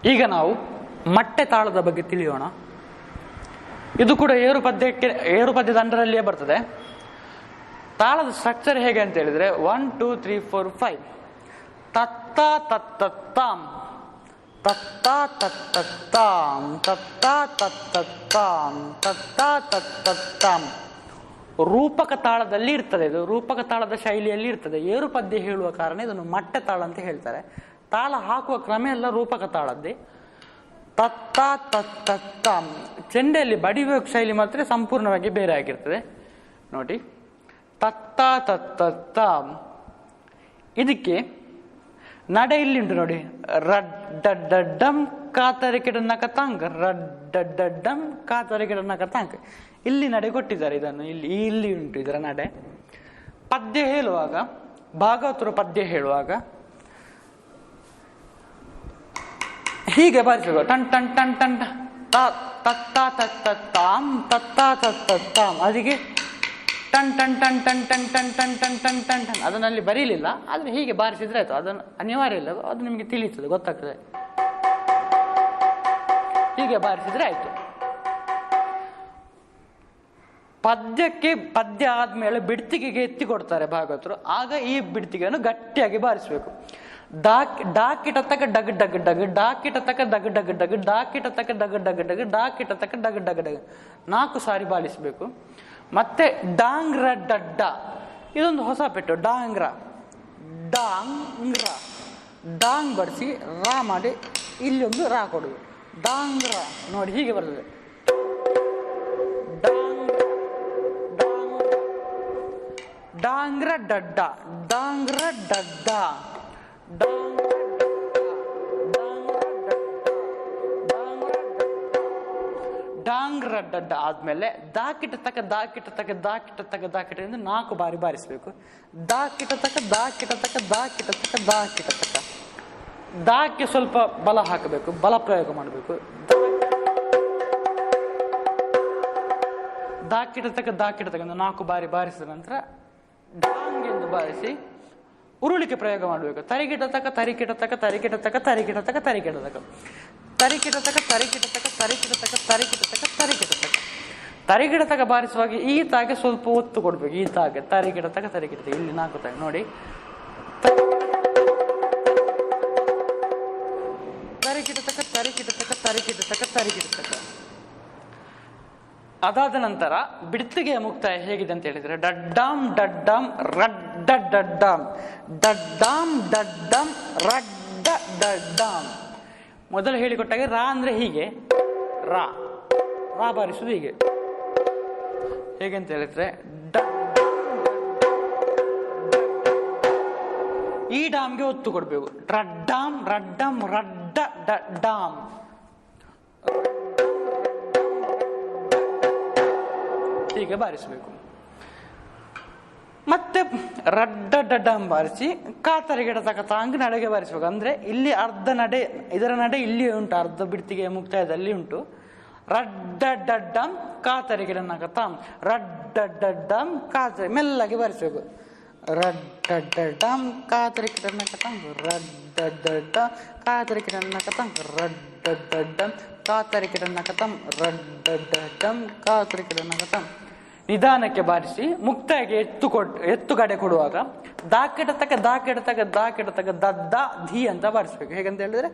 ಈಗ ನಾವು ಮಟ್ಟೆ ತಾಳದ ಬಗ್ಗೆ ತಿಳಿಯೋಣ. ಇದು ಕೂಡ ಏರುಪದ್ಯದ ಅಂಡರಲ್ಲಿಯೇ ಬರ್ತದೆ. ತಾಳದ ಸ್ಟ್ರಕ್ಚರ್ ಹೇಗೆ ಅಂತ ಹೇಳಿದ್ರೆ 1 2 3 4 5 ತತ್ತ ತತ್ತತ್ತಾಂ ತತ್ತ ತತ್ತತ್ತಾಂ ತತ್ತ ತತ್ತತ್ತಾಂ ತತ್ತ ತತ್ತತ್ತಾಂ. ರೂಪಕ ತಾಳದಲ್ಲಿ ಇರ್ತದೆ. ಇದು ರೂಪಕ ತಾಳದ ಶೈಲಿಯಲ್ಲಿ ಇರ್ತದೆ. ಏರುಪದ್ಯ ಹೇಳುವ ಕಾರಣ ಇದನ್ನು ಮಟ್ಟೆ ತಾಳ ಅಂತ ಹೇಳ್ತಾರೆ. ತಾಳ ಹಾಕುವ ಕ್ರಮ ಎಲ್ಲ ರೂಪಕ ತಾಳದ್ದೇ. ತತ್ತ ತತ್ತತ್ತಾಂ. ಚೆಂಡೆಯಲ್ಲಿ ಬಡಿಯುವ ಶೈಲಿ ಮಾತ್ರ ಸಂಪೂರ್ಣವಾಗಿ ಬೇರೆ ಆಗಿರ್ತದೆ. ನೋಡಿ, ತತ್ತ ತತ್ತತ್ತಾಂ. ಇದಕ್ಕೆ ನಡೆ ಇಲ್ಲಿ ಉಂಟು ನೋಡಿ, ರಡ್ಡಡ್ಡಂ ಕಾತರಿಕೆಡನ್ನ ಕತಾಂಕ ರಡ್ಡಡ್ಡಂ ಕಾತರಿಕೆಡನ್ನ ಕತಾಂಕ. ಇಲ್ಲಿ ನಡೆ ಕೊಟ್ಟಿದ್ದಾರೆ. ಇದನ್ನು ಇಲ್ಲಿ ಉಂಟು ಇದರ ನಡೆ. ಪದ್ಯ ಹೇಳುವಾಗ, ಭಾಗವತರು ಪದ್ಯ ಹೇಳುವಾಗ ಹೀಗೆ ಬಾರಿಸಬೇಕು. ಟನ್ ಟನ್ ಟನ್ ಟನ್ ತತ್ತ ತತ್ತತ್ತಾಂ ತತ್ತ ತತ್ತತ್ತಾಂ. ಅದಕ್ಕೆ ಟನ್ ಟನ್ ಟನ್ ಟನ್ ಟನ್ ಟನ್ ಟನ್ ಟನ್ ಟನ್ ಟನ್ ಟನ್ ಅದನ್ನಲ್ಲಿ ಬರೀಲಿಲ್ಲ, ಆದ್ರೆ ಹೀಗೆ ಬಾರಿಸಿದ್ರೆ ಆಯ್ತು. ಅದನ್ನು ಅನಿವಾರ್ಯ ಇಲ್ಲ, ಅದು ನಿಮಗೆ ತಿಳಿಯುತ್ತದೆ, ಗೊತ್ತಾಗ್ತದೆ. ಹೀಗೆ ಬಾರಿಸಿದ್ರೆ ಆಯ್ತು. ಪದ್ಯ ಆದ್ಮೇಲೆ ಬಿಡ್ತಿಗೆಗೆ ಎತ್ತಿ ಕೊಡ್ತಾರೆ ಭಾಗವತರು. ಆಗ ಈ ಬಿಡ್ತಿಗೆಯನ್ನು ಗಟ್ಟಿಯಾಗಿ ಬಾರಿಸಬೇಕು. ಡಾಕಿಟ ತಕ ಡಗ್ ಡಗ್ ಡಗ್ ಡಾಕಿಟ ತಕ ಡಗ್ ಡಗ್ ಡಗ್ ಡಾಕಿಟ ತಕ ಡಗ್ ಡಗ್ ಡಗ್ ಡಾಕಿಟ ತಕ ಡಗ್ ಡಗ್ ಡಗ್ 4 ಸಾರಿ ಬಾರಿಸಬೇಕು. ಮತ್ತೆ ಡಾಂಗ್ರ ಡಡ್ಡ, ಇದೊಂದು ಹೊಸ ಪೆಟ್ಟು. ಡಾಂಗ್ರ ಡಾಂಗ್ರ ಡಾಂಗ್ ಬಡಿಸಿ ರಾ ಮಾಡಿ ಇಲ್ಲಿ ಒಂದು ರಾ ಕೊಡುದು. ಡಾಂಗ್ರ ನೋಡಿ ಹೀಗೆ ಬರ್ತದೆ. ಡಾಂಗ್ರ ಡಡ್ಡ ಡಾಂಗ್ರ ಡಡ್ಡ ಡಾಂಗ್ರ ಡಡ್ಡ ಆದ್ಮೇಲೆ ದಾಕಿಟ ತಕ ದಾಕಿಟ ತಕ ದಾಕಿಟ ತಕ ದಾಕಿಟ ಎಂದು 4 ಬಾರಿ ಬಾರಿಸಬೇಕು. ದಾಕಿಟ ತಕ ದಾಕಿಟ ತಕ ದಾಕಿಟ ತಕ ದಾಕಿಟ ತಕ. ದಾಕ್ಕೆ ಸ್ವಲ್ಪ ಬಲ ಹಾಕಬೇಕು, ಬಲ ಪ್ರಯೋಗ ಮಾಡಬೇಕು. ದಾಕಿಟ ತಕ ದಾಕಿಟ ತಕ 4 ಬಾರಿ ಬಾರಿಸಿದ ನಂತರ ಡಾಂಗ್ ಎಂದು ಬಾರಿಸಿ ಉರುಳಿಕೆ ಪ್ರಯೋಗ ಮಾಡಬೇಕು. ತರಿಗಿಟ ತಕ ತರಿಕಿಟ ತಕ ತರಿಕಿಟ ತಕ ತರಿಕಿಟ ತಕ ತರಿಕಿಟ ತಕ ತರಿಕಿಟ ತಕ ತರಿಕಿಟ ತಕ ತರಿಕಿಟ ತಕ ತರಿಕಿಟ ತಕ ತರಿಕಿಟ ತಕ. ತರಿಗಿಡ ತಕ ಬಾರಿಸುವಾಗ ಈ ತಾಗೆ ಸ್ವಲ್ಪ ಒತ್ತು ಕೊಡ್ಬೇಕು. ಈ ತಾಗೆ ತರಿಗಿಡ ತಕ ತರಿಕಿಟ ತಕ ಇಲ್ಲಿ 4 ತಾಗೆ ನೋಡಿ. ತರಿಕಿಟ ತಕ ತರಿಕಿಟ ತಕ ತರಿಕಿಟ ತಕ ತರಿಕಿಟ ತಕ. ಅದಾದ ನಂತರ ಬಿಡ್ತಿಗೆಯ ಮುಕ್ತಾಯ ಹೇಗಿದೆ ಅಂತ ಹೇಳಿದ್ರೆ ಡಡ್ಡಾಂ ಡಡ್ಡಾಂ ರಡ್ಡ ಡಡ್ಡಾಂ ಡಡ್ಡಾಂ ಡಡ್ಡಾಂ ರಡ್ಡ ಡಡ್ಡಾಂ. ಮೊದಲು ಹೇಳಿಕೊಟ್ಟಾಗ ರಾ ಅಂದ್ರೆ ಹೀಗೆ, ರಾ ರಾ ಬಾರಿಸುವುದು ಹೀಗೆ. ಹೇಗೆ ಅಂತ ಹೇಳಿದ್ರೆ ಈ ಡಾಮ್ಗೆ ಒತ್ತು ಕೊಡ್ಬೇಕು. ರಡ್ಡಾಂ ರಡ್ಡಂ ರಡ್ಡ ಡಡ್ಡಾಂ. ಹೀಗೆ ಬಾರಿಸಬೇಕು. ಮತ್ತೆ ರಡ್ಡ ಡಡ್ಡಂ ಬಾರಿಸಿ ಕಾತರಿಗಿಡ ತಕತಾಂಗ್ ನಡೆಗೆ ಬಾರಿಸಬೇಕು. ಅಂದ್ರೆ ಇಲ್ಲಿ ಅರ್ಧ ನಡೆ, ಇದರ ನಡೆ ಇಲ್ಲಿ ಉಂಟು, ಅರ್ಧ ಬಿಡ್ತಿಗೆ ಮುಕ್ತಾಯದಲ್ಲಿ ಉಂಟು. ರಡ್ಡ ಡಡ್ಡಂ ಕಾತರಿಗಿಡ ನಕತಾಂ ರಡ್ಡ ಡಡ್ಡಂ ಕಾತರಿ ಮೆಲ್ಲಗೆ ಬಾರಿಸಬೇಕು. ರಡ್ಡ ಡಡ್ಡಂ ಕಾತರಿಗಿಡ ನಕತಾಂ ರಡ್ಡ ಡಡ್ಡ ಕಾತರಿಗಿಡ ನಕತಾಂ ರಡ್ಡ ಡಡ್ಡಂ ಕಾತರಿಗಿಡ ನಕತಾಂ ರಡ್ಡ ಡಡ್ಡಂ ಕಾತರಿಗಿಡ ನಕತಾಂ. ನಿಧಾನಕ್ಕೆ ಬಾರಿಸಿ ಮುಕ್ತಾಯಕ್ಕೆ ಎತ್ತುಗಡೆ ಕೊಡುವಾಗ ದಾಕಿಟ ತಕ ದಾಕಿಟ ತಕ ದಾಕಿಟ ತಕ ದದ್ದ ಧಿ ಅಂತ ಬಾರಿಸ್ಬೇಕು. ಹೇಗಂತ ಹೇಳಿದ್ರೆ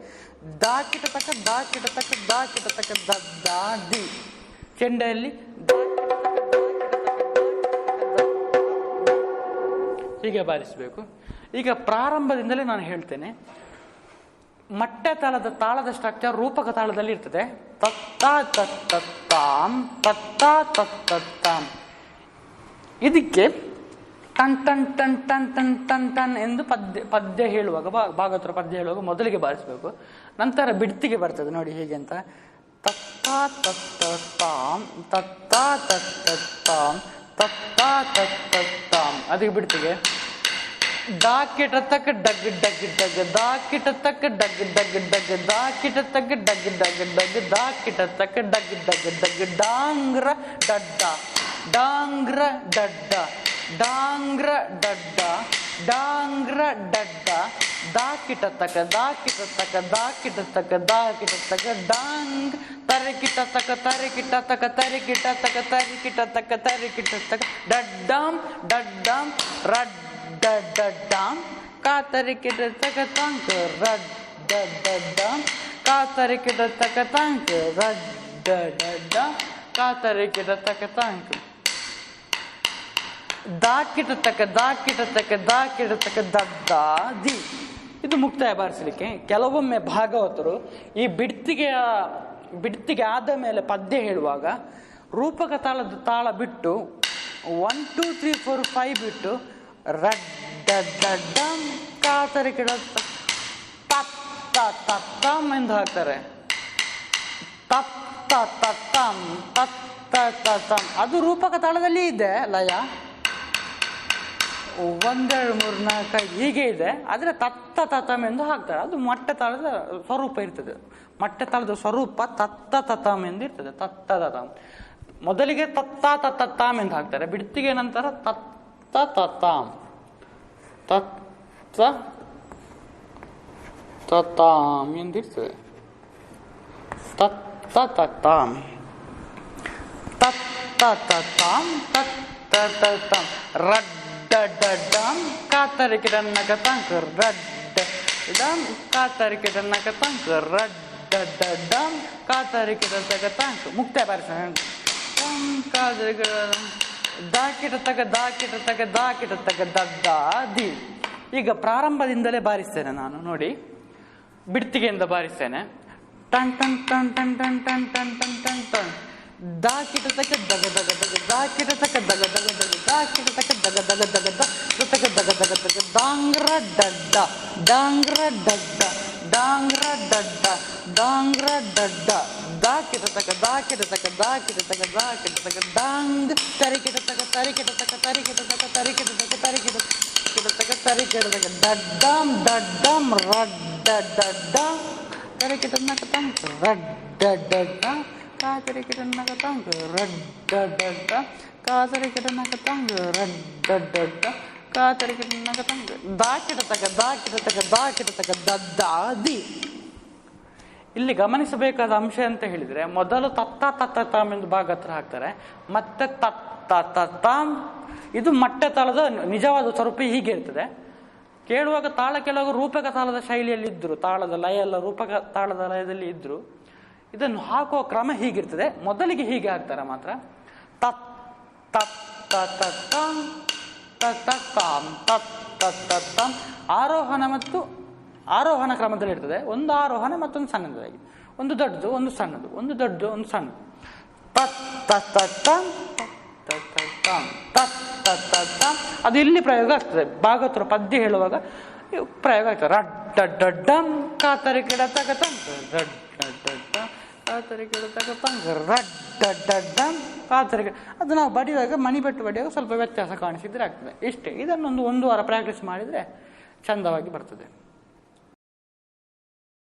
ದಾಕಿಟ ತಕ ದಾಕಿಟ ತಕ ದಾಕಿಟ ತಕ ದದ್ದ ಧಿ. ಚೆಂಡೆಯಲ್ಲಿ ಹೀಗೆ ಬಾರಿಸಬೇಕು. ಈಗ ಪ್ರಾರಂಭದಿಂದಲೇ ನಾನು ಹೇಳ್ತೇನೆ. ಮಟ್ಟೆ ತಾಳದ ಸ್ಟ್ರಕ್ಚರ್ ರೂಪಕ ತಾಳದಲ್ಲಿ ಇರ್ತದೆ. ತತ್ತ ತತ್ತತ್ತಾಂ ತತ್ತ ತತ್ತತ್ತಾಂ. ಇದಕ್ಕೆ ಟನ್ ಟನ್ ಟನ್ ಟನ್ ಟನ್ ಟನ್ ಟನ್ ಎಂದು ಪದ್ಯ ಹೇಳುವಾಗ, ಭಾಗವತರ ಪದ್ಯ ಹೇಳುವಾಗ ಮೊದಲಿಗೆ ಬಾರಿಸಬೇಕು. ನಂತರ ಬಿಡ್ತಿಗೆ ಬರ್ತದೆ ನೋಡಿ ಹೇಗೆ ಅಂತ. ತತ್ತ ತತ್ತತ್ತಾಂ ತತ್ತ ತತ್ತತ್ತಾಂ ತತ್ತ ತತ್ತತ್ತಾಂ. ಅದಕ್ಕೆ ಬಿಡ್ತಿಗೆ ದಾಕಿಟ ತಕ ಡಗ್ ಡಗ್ ಡಗ್ ದಾಕಿಟ ತಕ ಡಗ್ ಡಗ್ ಡಗ್ ದಾಕಿಟ ತಕ ಡಗ್ ಡಗ್ ಡಗ್ ದಾಕಿಟ ತಕ ಡಗ್ ಡಗ್ ಡಗ್ ಡಾಂಗ್ರ ಡಡ್ಡ ಡಾಂಗ್ರ ಡಡ್ಡ ಡಾಂಗ್ರ ಡಡ್ಡ ಡಾಂಗ್ರ ಡಡ್ಡ ದಾಕಿಟ ತಕ ದಾಕಿಟ ತಕ ದಾಕಿಟ ತಕ ದಾಕಿಟ ತಕ ಡಾಂಗ್ ತರಿಕಿಟ ತಕ ತರಿಕಿಟ ತಕ ತರಿಕಿಟ ತಕ ತರಿಕಿಟ ತಕ ತರಿಕಿಟ ತಕ ಡಡ್ಡಾಂ ಡಡ್ಡಾಂ ರಡ್ಡ ಡಡ್ಡಾಂ ಕಾತರಿಕಿಟ ತಕ ತಂಕ ರಡ್ಡ ಡಡ್ಡಾಂ ಕಾತರಿಕಿಟ ತಕ ತಂಕ ರಡ್ಡ ಡಡ್ಡಾಂ ಕಾತರಿಕಿಟ ತಕ ತಂಕ ದಾಕಿಟ ತಕ ದಾಕಿಟ ತಕ ದಾಕಿಟ ತಕ ದಡ್ಡ ದಿ. ಇದು ಮುಕ್ತಾಯ ಬಾರಿಸಲಿಕ್ಕೆ. ಕೆಲವೊಮ್ಮೆ ಭಾಗವತರು ಈ ಬಿಡ್ತಿಗೆ ಆದ ಮೇಲೆ ಪದ್ಯ ಹೇಳುವಾಗ ರೂಪಕ ತಾಳದ ತಾಳ ಬಿಟ್ಟು 1 2 3 4 5 ಬಿಟ್ಟು ರಡ್ಡ ಡಡ್ಡಂ ಕಾತರಿಕಿಟ ತತ್ತ ತತ್ತಂ ಎಂದು ಹಾಕ್ತಾರೆ. ತತ್ತ ತತ್ತಂ ತತ್ತ ತತ್ತಂ ಅದು ರೂಪಕ ತಾಳದಲ್ಲಿ ಇದೆ ಲಯ. 1 2 3 4 5 ಹೀಗೆ ಇದೆ. ಆದರೆ ತತ್ತ ತತಮ್ ಎಂದು ಹಾಕ್ತಾರೆ. ಅದು ಮಟ್ಟ ತಾಳದ ಸ್ವರೂಪ ಇರ್ತದೆ. ಮಟ್ಟ ತಾಳದ ಸ್ವರೂಪ ತತ್ತ ತತಮ್ ಎಂದು ಇರ್ತದೆ. ತತ್ತ ತತಮ್ ಮೊದಲಿಗೆ ತತ್ತ ತತ್ತಾಮ್ ಎಂದು ಹಾಕ್ತಾರೆ. ಬಿಡ್ತಿಗೆ ನಂತರ ತತ್ತ ತತಾಮ್ ತತ್ತ ತತಾಮ್ ಎಂದಿರ್ತದೆ. ತತ್ತ ತತಾಮ್ ತತ್ತ ತತಾಮ್ ತತ್ತ ತತಾಮ್ ರಡ್ಡ ಡಡ್ಡಂ ಕಾತರಿಕಿಟನ್ನಕ ತಂಕ ರಡ್ಡ ಡಂ ಕಾತರಿಕಿಟನ್ನಕ ತಂಕ ರಡ್ಡ ಡಡ್ಡಂ ಕಾತರಿಕಿಟತಕ ತಂಕ. ಮುಕ್ತಾಯ ಬಾರಿಸೋಣ. ದಾಕಿಟ ತಕ ದಾಕಿಟ ತಕ ದಾಕಿಟ ತಕ ದಡ್ಡ ದಿ. ಈಗ ಪ್ರಾರಂಭದಿಂದಲೇ ಬಾರಿಸ್ತೇನೆ ನಾನು. ನೋಡಿ, ಬಿಡ್ತಿಗೆಯಿಂದ ಬಾರಿಸ್ತೇನೆ. ಟನ್ ಟನ್ ಟನ್ ಟನ್ ಟನ್ ಟನ್ ಟನ್ ಟನ್ ಟನ್ ಟನ್ ದಾಕಿಟ ತಕ ದಗ ದಗ ದಗ ದಾಕಿಟ ತಕ ದಗ ದಗ ದಗ ದಾಕಿಟ ತಕ ದಗ ದಗ ದಗ ತಕ ದಗ ದಗ ದಗ ಡಾಂಗ್ರ ಡಡ್ಡ ಡಾಂಗ್ರ ಡಡ್ಡ ಡಾಂಗ್ರ ಡಡ್ಡ ಡಾಂಗ್ರ ಡಡ್ಡ ದಾಕಿಟ ತಕ ದಾಕಿಟ ತಕ ದಾಕಿಟ ತಕ ದಾಕಿಟ ತಕ ಡಾಂಗ್ ತರಿಕಿಟ ತಕ ತರಿಕಿಟ ತಕ ತರಿಕಿಟ ತಕ ತರಿಕಿಟ ತಕ ತರಿಕಿಟ ತಕ ತರಿಕಿಟ ತಕ ಡಡ್ಡಂ ಡಡ್ಡಂ ರಡ್ಡ ಡಡ್ಡ ತರಿಕಿಟ ನಕ ತಂಕ ರಡ್ಡ ಡಡ್ಡ ಕಾತರಿಕಿಟನ್ನಕ ತಂಕ ರಡ್ಡ ಡಡ್ಡ ಕಾತರಿಕಿಟನ್ನಕ ತಂಕ ರಡ್ಡ ಡಡ್ಡ ಕಾತರಿಕಿಟನ್ನಕ ತಂಕ ದಾಕಿಟ ತಕ ದಾಕಿಟ ತಕ ದಾಕಿಟ ತಕ ದಡ್ಡ ದಿ. ಇಲ್ಲಿ ಗಮನಿಸಬೇಕಾದ ಅಂಶ ಅಂತ ಹೇಳಿದ್ರೆ, ಮೊದಲು ತತ್ತ ತತ್ತಾಮ್ ಎಂದು ಭಾಗ ಹತ್ರ ಹಾಕ್ತಾರೆ. ಮತ್ತೆ ತತ್ತ ತತ್ತಾಮ್. ಇದು ಮಟ್ಟ ತಾಳದ ನಿಜವಾದ ಸ್ವರೂಪ ಹೀಗೆ ಇರ್ತದೆ. ಕೇಳುವಾಗ ತಾಳ ಕೇಳುವಾಗ ರೂಪಕ ತಾಳದ ಶೈಲಿಯಲ್ಲಿ ಇದ್ರು, ತಾಳದ ಲಯ ಎಲ್ಲ ರೂಪಕ ತಾಳದ ಲಯದಲ್ಲಿ ಇದ್ರು. ಇದನ್ನು ಹಾಕುವ ಕ್ರಮ ಹೀಗಿರ್ತದೆ. ಮೊದಲಿಗೆ ಹೀಗೆ ಹಾಕ್ತಾರೆ ಮಾತ್ರ. ತತ್ ತತ್ ತತ್ತಾಮ್ ತತ್ತಾಮ್ ತತ್ ತತ್ತಾಮ್. ಆರೋಹಣ ಮತ್ತು ಆರೋಹಣ ಕ್ರಮದಲ್ಲಿ ಇರ್ತದೆ. ಒಂದು ಆರೋಹಣ ಮತ್ತೊಂದು ಸಣ್ಣದಾಗಿ, ಒಂದು ದೊಡ್ಡದು ಒಂದು ಸಣ್ಣದು, ಒಂದು ದೊಡ್ಡದು ಒಂದು ಸಣ್ಣದು. ತತ್ ತತ್ತಾಮ್ ತತ್ತಾಮ್ ತತ್ ತತ್ತಾಮ್. ಅದು ಇಲ್ಲಿ ಪ್ರಯೋಗ ಆಗ್ತದೆ. ಭಾಗವತರ ಪದ್ಯ ಹೇಳುವಾಗ ಪ್ರಯೋಗ ಆಗ್ತದೆ. ರಡ್ಡ ಡಡ್ಡಂ ಕಾತರಿಕಿಡ ತಕ ತಂಕ ರಡ್ಡ ಡಡ್ಡ ಕಾತರಿಕಿಡ ತಕ ತಂಕ ರಡ್ಡ ಡಡ್ಡಂ ಕಾತರಿಕಿಡ. ಅದು ನಾವು ಬಡಿಯುವಾಗ ಮಣಿಬೆಟ್ಟು ಬಡಿಯುವಾಗ ಸ್ವಲ್ಪ ವ್ಯತ್ಯಾಸ ಕಾಣಿಸಿದ್ರೆ ಆಗ್ತದೆ. ಇಷ್ಟೇ. ಇದನ್ನೊಂದು 1 ವಾರ ಪ್ರಾಕ್ಟೀಸ್ ಮಾಡಿದರೆ ಚಂದವಾಗಿ ಬರ್ತದೆ.